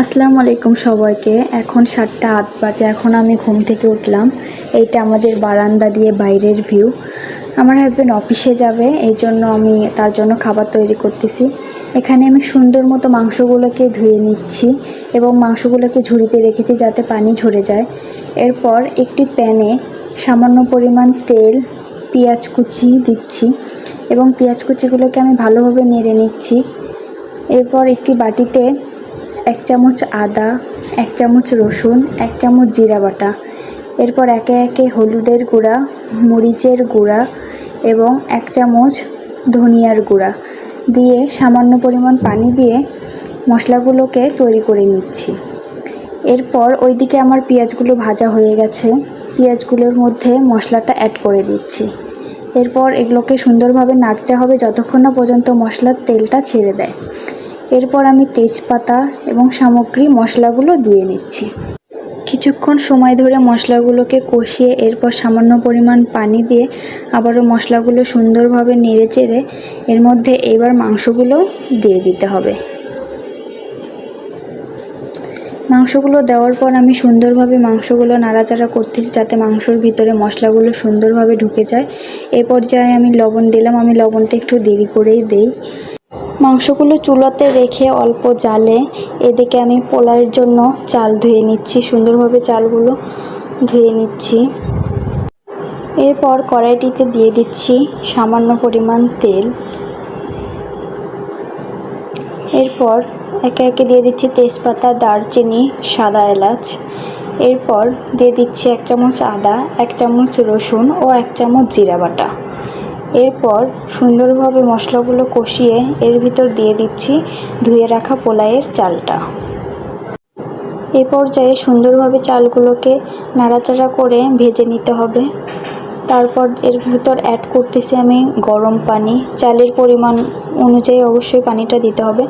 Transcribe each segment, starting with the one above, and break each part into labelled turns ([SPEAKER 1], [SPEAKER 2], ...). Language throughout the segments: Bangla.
[SPEAKER 1] আসসালামু আলাইকুম সবাইকে। এখন 7টা 8 বাজে। এখন আমি ঘুম থেকে উঠলাম। এইটা আমাদের বারান্দা দিয়ে বাইরের ভিউ। আমার হাজব্যান্ড অফিসে যাবে, এই জন্য আমি তার জন্য খাবার তৈরি করতেছি। এখানে আমি সুন্দর মতো মাংসগুলোকে ধুয়ে নিচ্ছি এবং মাংসগুলোকে ঝুড়িতে রেখেছি যাতে পানি ঝরে যায়। এরপর একটি প্যানে সামান্য পরিমাণ তেল, পেঁয়াজ কুচি দিচ্ছি এবং পেঁয়াজ কুচিগুলোকে আমি ভালোভাবে নেড়ে নিচ্ছি। এরপর একটি বাটিতে 1 চামচ আদা, 1 চামচ রসুন, 1 চামচ জিরা বাটা, এরপর একে একে হলুদের গুঁড়া, মরিচের গুঁড়া এবং 1 চামচ ধনিয়ার গুঁড়া দিয়ে সামান্য পরিমাণ পানি দিয়ে মশলাগুলোকে তৈরি করে নিচ্ছি। এরপর ওইদিকে আমার পেঁয়াজগুলো ভাজা হয়ে গেছে। পেঁয়াজগুলোর মধ্যে মশলাটা অ্যাড করে দিচ্ছি। এরপর এগুলোকে সুন্দরভাবে নাড়তে হবে যতক্ষণ না পর্যন্ত মশলার তেলটা ছেড়ে দেয়। এরপর আমি তেজপাতা এবং সামগ্রী মশলাগুলো দিয়ে নিচ্ছি। কিছুক্ষণ সময় ধরে মশলাগুলোকে কষিয়ে এরপর সামান্য পরিমাণ পানি দিয়ে আবারও মশলাগুলো সুন্দরভাবে নেড়ে চেড়ে এর মধ্যে এবার মাংসগুলো দিয়ে দিতে হবে। মাংসগুলো দেওয়ার পর আমি সুন্দরভাবে মাংসগুলো নাড়াচাড়া করতেছি যাতে মাংসর ভিতরে মশলাগুলো সুন্দরভাবে ঢুকে যায়। এই পর্যায়ে আমি লবণ দিলাম। আমি লবণটা একটু দেরি করেই দেই। মাংসগুলো চুলাতে রেখে অল্প জালে এদিকে আমি পোলাওয়ের জন্য চাল ধুয়ে নিচ্ছি। সুন্দরভাবে চালগুলো ধুয়ে নিচ্ছি। এরপর কড়াইটিতে দিয়ে দিচ্ছি সামান্য পরিমাণ তেল। এরপর একে একে দিয়ে দিচ্ছি তেজপাতা, দারচিনি, সাদা এলাচ। এরপর দিয়ে দিচ্ছি 1 চামচ আদা, 1 চামচ রসুন ও 1 চামচ জিরা বাটা। এরপর সুন্দরভাবে মশলাগুলো কষিয়ে এর ভিতর দিয়ে দিচ্ছি ধুয়ে রাখা পোলাওয়ের চালটা। এ পর্যায়ে সুন্দরভাবে চালগুলোকে নাড়াচাড়া করে ভেজে নিতে হবে। তারপর এর ভিতর অ্যাড করতেছি আমি গরম পানি। চালের পরিমাণ অনুযায়ী অবশ্যই পানিটা দিতে হবে।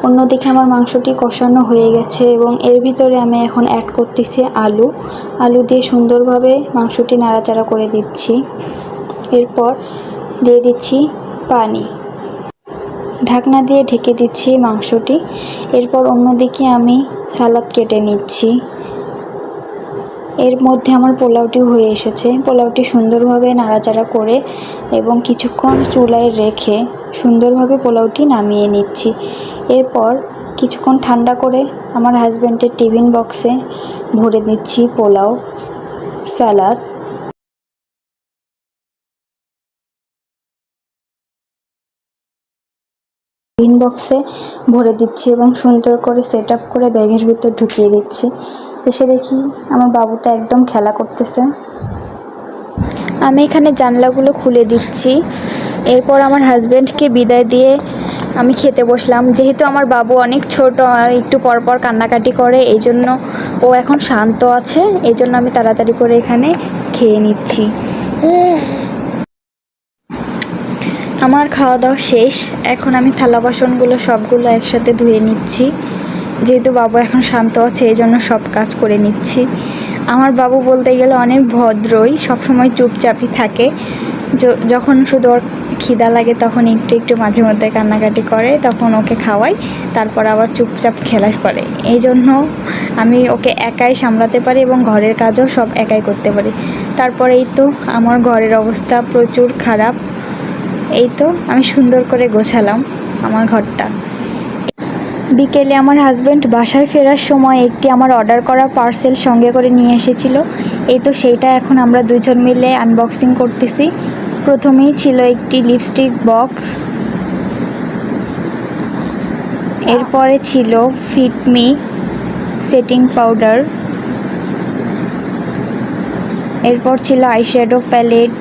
[SPEAKER 1] অন্যদিকে আমার মাংসটি কষানো হয়ে গেছে এবং এর ভিতরে আমি এখন অ্যাড করতেছি আলু দিয়ে সুন্দরভাবে মাংসটি নাড়াচাড়া করে দিচ্ছি। এরপর দিয়ে দিচ্ছি পানি, ঢাকনা দিয়ে ঢেকে দিচ্ছি মাংসটি। এরপর অন্যদিকে আমি সালাদ কেটে নিচ্ছি। এর মধ্যে আমার পোলাওটি হয়ে এসেছে। পোলাওটি সুন্দরভাবে নাড়াচাড়া করে এবং কিছুক্ষণ চুলায় রেখে সুন্দরভাবে পোলাওটি নামিয়ে নিচ্ছি। এরপর কিছুক্ষণ ঠান্ডা করে আমার হাজব্যান্ডের টিফিন বক্সে ভরে দিচ্ছি পোলাও, সালাদ। টিফিন বক্সে ভরে দিচ্ছি এবং সুন্দর করে সেট আপ করে ব্যাগের ভিতর ঢুকিয়ে দিচ্ছি। এসে দেখি আমার বাবুটা একদম খেলা করতেছে। আমি এখানে জানলাগুলো খুলে দিচ্ছি। এরপর আমার হাজব্যান্ডকে বিদায় দিয়ে আমি খেতে বসলাম। যেহেতু আমার বাবু অনেক ছোট আর একটু পরপর কান্নাকাটি করে, এই জন্য ও এখন শান্ত আছে। এই জন্য আমি তাড়াতাড়ি করে এখানে খেয়ে নিচ্ছি। আমার খাওয়া দাওয়া শেষ। এখন আমি থালা বাসনগুলো সবগুলো একসাথে ধুয়ে নিচ্ছি। যেহেতু বাবু এখন শান্ত আছে এই জন্য সব কাজ করে নিচ্ছি। আমার বাবু বলতে গেলে অনেক ভদ্রই, সবসময় চুপচাপই থাকে। যখন শুধু ওর খিদা লাগে তখন একটু একটু মাঝে মধ্যে কান্নাকাটি করে, তখন ওকে খাওয়াই, তারপর আবার চুপচাপ খেলা করে। এই জন্য আমি ওকে একাই সামলাতে পারি এবং ঘরের কাজও সব একাই করতে পারি। তারপরেই তো আমার ঘরের অবস্থা প্রচুর খারাপ। এই তো আমি সুন্দর করে গোছালাম আমার ঘরটা। বিকেলে আমার হাজব্যান্ড বাসায় ফেরার সময় একটি আমার অর্ডার করা পার্সেল সঙ্গে করে নিয়ে এসেছিল। এই তো সেইটা এখন আমরা দুজন মিলে আনবক্সিং করতেছি। প্রথমেই ছিল একটি লিপস্টিক বক্স, এরপরে ছিল ফিটমি সেটিং পাউডার, এরপর ছিল eyeshadow palette,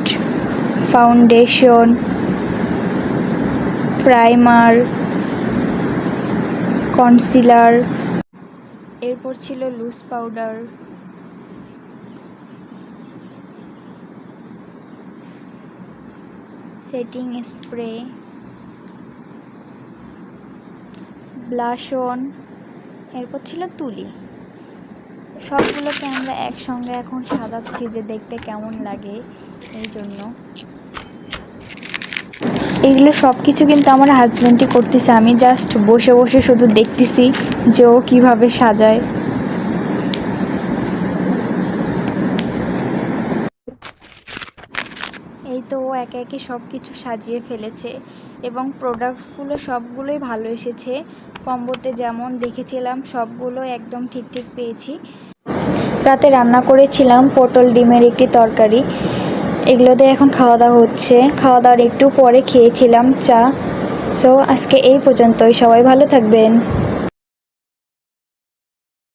[SPEAKER 1] foundation, primer, concealer, এরপর ছিল loose powder, setting spray, blush on, এরপর ছিল তুলি। সবগুলোকে আমরা একসঙ্গে এখন সাজাচ্ছি যে দেখতে কেমন লাগে, এই জন্য। এগুলো সব কিছু কিন্তু আমার হাজব্যান্ডই করতেছে, আমি জাস্ট বসে বসে শুধু দেখতেছি যে ও কীভাবে সাজায়। এই তো ও একে একে সব কিছু সাজিয়ে ফেলেছে এবং প্রোডাক্টসগুলো সবগুলোই ভালো এসেছে। কম্বোতে যেমন দেখেছিলাম সবগুলো একদম ঠিক ঠিক পেয়েছি। রাতে রান্না করেছিলাম পটল ডিমের একটি তরকারি, এগুলো দিয়ে এখন খাওয়া দাওয়া হচ্ছে। খাওয়া দাওয়ার একটু পরে খেয়েছিলাম চা। সো আজকে এই পর্যন্তই, সবাই ভালো থাকবেন।